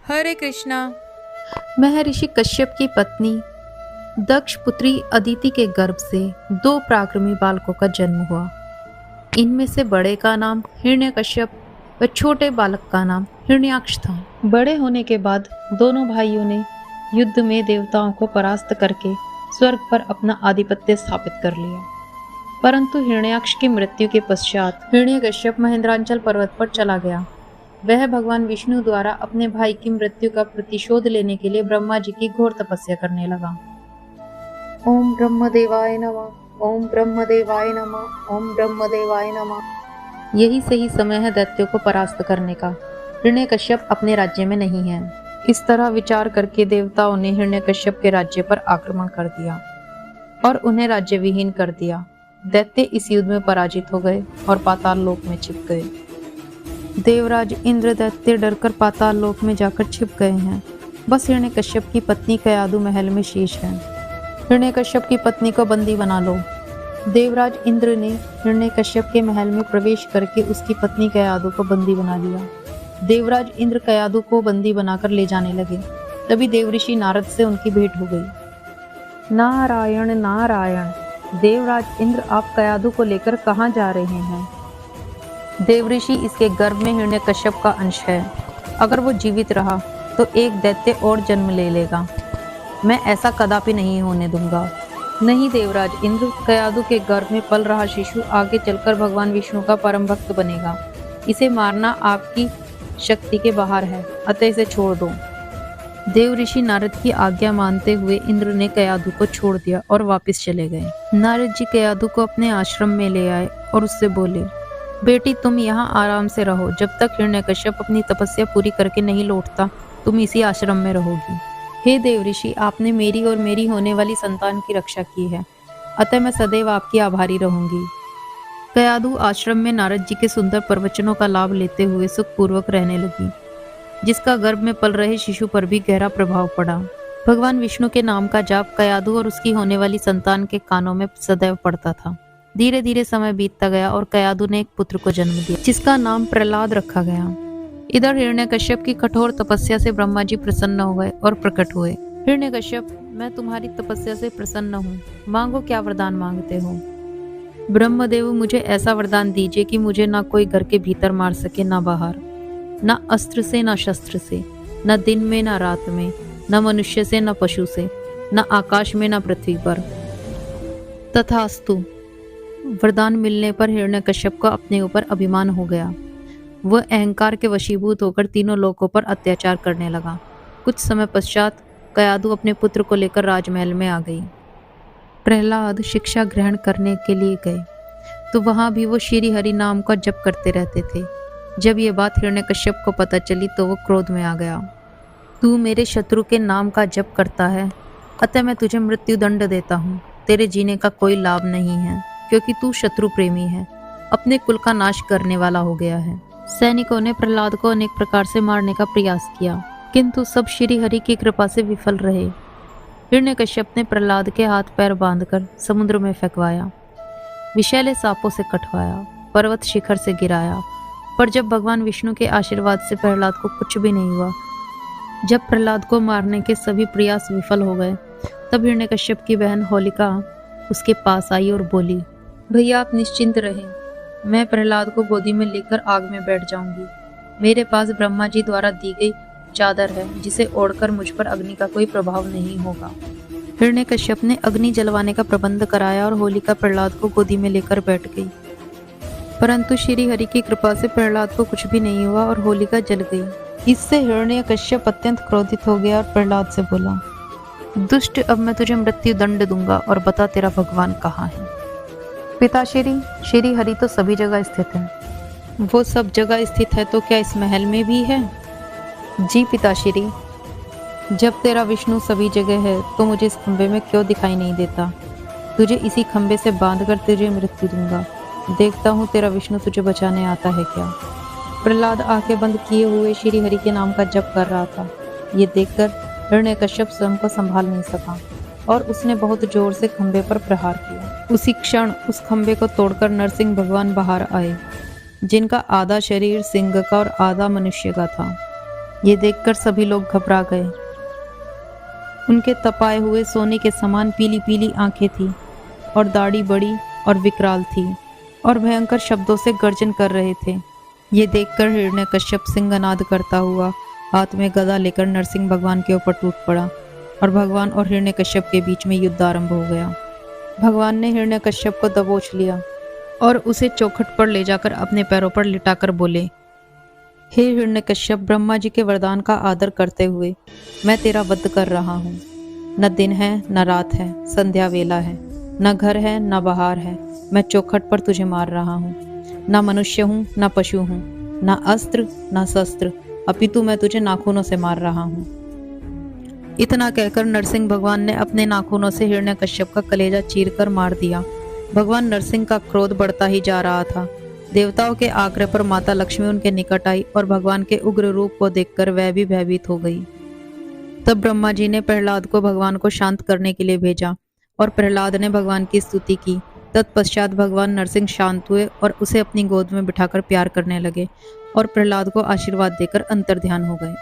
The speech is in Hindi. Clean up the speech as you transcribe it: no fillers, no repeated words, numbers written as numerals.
हरे कृष्णा। महर्षि कश्यप की पत्नी दक्ष पुत्री अदिति के गर्भ से 2 पराक्रमी बालकों का जन्म हुआ। इनमें से बड़े का नाम हिरण्यकश्यप व छोटे बालक का नाम हिरण्याक्ष था। बड़े होने के बाद दोनों भाइयों ने युद्ध में देवताओं को परास्त करके स्वर्ग पर अपना आधिपत्य स्थापित कर लिया। परंतु हिरण्याक्ष की मृत्यु के पश्चात हिरण्यकश्यप महेंद्रांचल पर्वत पर चला गया। वह भगवान विष्णु द्वारा अपने भाई की मृत्यु का प्रतिशोध लेने के लिए ब्रह्मा जी की घोर तपस्या करने लगा। ओम ब्रह्मदेवाय नमः, ओम ब्रह्मदेवाय नमः, ओम ब्रह्मदेवाय नमः। यही सही समय है दैत्यों को परास्त करने का। हिरण्यकश्यप अपने राज्य में नहीं है। इस तरह विचार करके देवताओं ने हिरण्यकश्यप के राज्य पर आक्रमण कर दिया और उन्हें राज्य विहीन कर दिया। दैत्य इस युद्ध में पराजित हो गए और पाताल लोक में छिप गए। देवराज इंद्र दैत्य डरकर पाताल लोक में जाकर छिप गए हैं। बस हिरण्यकश्यप की पत्नी कयादु महल में शेष है। हिरण्यकश्यप की पत्नी को बंदी बना लो। देवराज इंद्र ने हिरण्यकश्यप के महल में प्रवेश करके उसकी पत्नी कयादु को बंदी बना लिया। देवराज इंद्र कयादु को बंदी बनाकर ले जाने लगे। तभी देवऋषि नारद से उनकी भेंट हो गई। नारायण नारायण, देवराज इंद्र आप कयादु को लेकर कहाँ जा रहे हैं? देवऋषि इसके गर्भ में हिरण्यकश्यप का अंश है। अगर वो जीवित रहा तो एक दैत्य और जन्म ले लेगा। मैं ऐसा कदापि नहीं होने दूंगा। नहीं देवराज इंद्र, कयादु के गर्भ में पल रहा शिशु आगे चलकर भगवान विष्णु का परम भक्त बनेगा। इसे मारना आपकी शक्ति के बाहर है, अतः इसे छोड़ दो। देवऋषि नारद की आज्ञा मानते हुए इंद्र ने कयादु को छोड़ दिया और वापस चले गए। नारद जी कयादु को अपने आश्रम में ले आए और उससे बोले, बेटी तुम यहाँ आराम से रहो। जब तक हिरण्यकश्यप अपनी तपस्या पूरी करके नहीं लौटता तुम इसी आश्रम में रहोगी। हे देवऋषि, आपने मेरी और मेरी होने वाली संतान की रक्षा की है, अतः मैं सदैव आपकी आभारी रहूंगी। कयादु आश्रम में नारद जी के सुंदर प्रवचनों का लाभ लेते हुए सुखपूर्वक रहने लगी, जिसका गर्भ में पल रहे शिशु पर भी गहरा प्रभाव पड़ा। भगवान विष्णु के नाम का जाप कयादु और उसकी होने वाली संतान के कानों में सदैव पड़ता था। धीरे धीरे समय बीतता गया और कयादु ने एक पुत्र को जन्म दिया, जिसका नाम प्रहलाद रखा गया। इधर हिरण्यकश्यप की कठोर तपस्या से ब्रह्मा जी प्रसन्न हो गए और प्रकट हुए। हिरण्यकश्यप, मैं तुम्हारी तपस्या से प्रसन्न हूँ, मांगो क्या वरदान मांगते हो। ब्रह्मदेव, मुझे ऐसा वरदान दीजिए कि मुझे ना कोई घर के भीतर मार सके ना बाहर, ना अस्त्र से ना शस्त्र से, न दिन में ना रात में, न मनुष्य से न पशु से, न आकाश में न पृथ्वी पर। तथास्तु। वरदान मिलने पर हिरण्यकश्यप को अपने ऊपर अभिमान हो गया। वह अहंकार के वशीभूत होकर तीनों लोकों पर अत्याचार करने लगा। कुछ समय पश्चात कयादु अपने पुत्र को लेकर राजमहल में आ गई। प्रहलाद शिक्षा ग्रहण करने के लिए गए तो वहां भी वो श्री हरि नाम का जप करते रहते थे। जब ये बात हिरण्यकश्यप को पता चली तो वो क्रोध में आ गया। तू मेरे शत्रु के नाम का जप करता है, अतः मैं तुझे मृत्यु दंड देता हूँ। तेरे जीने का कोई लाभ नहीं है, क्योंकि तू शत्रु प्रेमी है, अपने कुल का नाश करने वाला हो गया है। सैनिकों ने प्रहलाद को अनेक प्रकार से मारने का प्रयास किया, किंतु सब श्री हरि की कृपा से विफल रहे। हिरण्यकश्यप ने प्रहलाद के हाथ पैर बांधकर समुद्र में फेंकवाया, विषैले सांपों से कटवाया, पर्वत शिखर से गिराया, पर जब भगवान विष्णु के आशीर्वाद से प्रहलाद को कुछ भी नहीं हुआ। जब प्रहलाद को मारने के सभी प्रयास विफल हो गए, तब हिरण्यकश्यप की बहन होलिका उसके पास आई और बोली, भैया आप निश्चिंत रहें, मैं प्रहलाद को गोदी में लेकर आग में बैठ जाऊंगी। मेरे पास ब्रह्मा जी द्वारा दी गई चादर है, जिसे ओढ़कर मुझ पर अग्नि का कोई प्रभाव नहीं होगा। हिरण्यकश्यप ने अग्नि जलवाने का प्रबंध कराया और होलिका प्रहलाद को गोदी में लेकर बैठ गई। परंतु श्री हरि की कृपा से प्रहलाद को कुछ भी नहीं हुआ और होलिका जल गई। इससे हिरण्यकश्यप अत्यंत क्रोधित हो गया और प्रहलाद से बोला, दुष्ट, अब मैं तुझे मृत्यु दंड दूंगा और बता तेरा भगवान कहाँ है। पिताश्री, श्री हरि तो सभी जगह स्थित है। वो सब जगह स्थित है तो क्या इस महल में भी है? जी पिताश्री, जब तेरा विष्णु सभी जगह है तो मुझे इस खंबे में क्यों दिखाई नहीं देता? तुझे इसी खंबे से बांधकर तुझे मृत्यु दूंगा। देखता हूँ तेरा विष्णु तुझे बचाने आता है क्या। प्रहलाद आंखें बंद किए हुए श्री हरि के नाम का जप कर रहा था। ये देखकर हिरण्यकश्यप स्वयं को संभाल नहीं सका और उसने बहुत जोर से खंबे पर प्रहार किया। उसी क्षण उस खंबे को तोड़कर नरसिंह भगवान बाहर आए, जिनका आधा शरीर सिंह का और आधा मनुष्य का था। ये देखकर सभी लोग घबरा गए। उनके तपाए हुए सोने के समान पीली पीली आंखें थी और दाढ़ी बड़ी और विकराल थी और भयंकर शब्दों से गर्जन कर रहे थे। ये देखकर हिरण्यकश्यप सिंहनाद करता हुआ हाथ में गदा लेकर नरसिंह भगवान के ऊपर टूट पड़ा और भगवान और हिरण्यकश्यप के बीच में युद्ध आरंभ हो गया। भगवान ने हिरण्यकश्यप को दबोच लिया और उसे चौखट पर ले जाकर अपने पैरों पर लिटाकर बोले, हे हिरण्यकश्यप, ब्रह्मा जी के वरदान का आदर करते हुए मैं तेरा वध कर रहा हूँ। न दिन है न रात है, संध्या वेला है, न घर है न बाहर है, मैं चौखट पर तुझे मार रहा हूँ। न मनुष्य हूँ न पशु हूँ, न अस्त्र न शस्त्र, अपितु मैं तुझे नाखूनों से मार रहा हूँ। इतना कहकर नरसिंह भगवान ने अपने नाखूनों से हिरण्यकश्यप का कलेजा चीरकर मार दिया। भगवान नरसिंह का क्रोध बढ़ता ही जा रहा था। देवताओं के आग्रह पर माता लक्ष्मी उनके निकट आई और भगवान के उग्र रूप को देखकर वह भी भयभीत हो गई। तब ब्रह्मा जी ने प्रहलाद को भगवान को शांत करने के लिए भेजा और प्रहलाद ने भगवान की स्तुति की। तत्पश्चात भगवान नरसिंह शांत हुए और उसे अपनी गोद में बिठाकर प्यार करने लगे और प्रहलाद को आशीर्वाद देकर अंतर्ध्यान हो गए।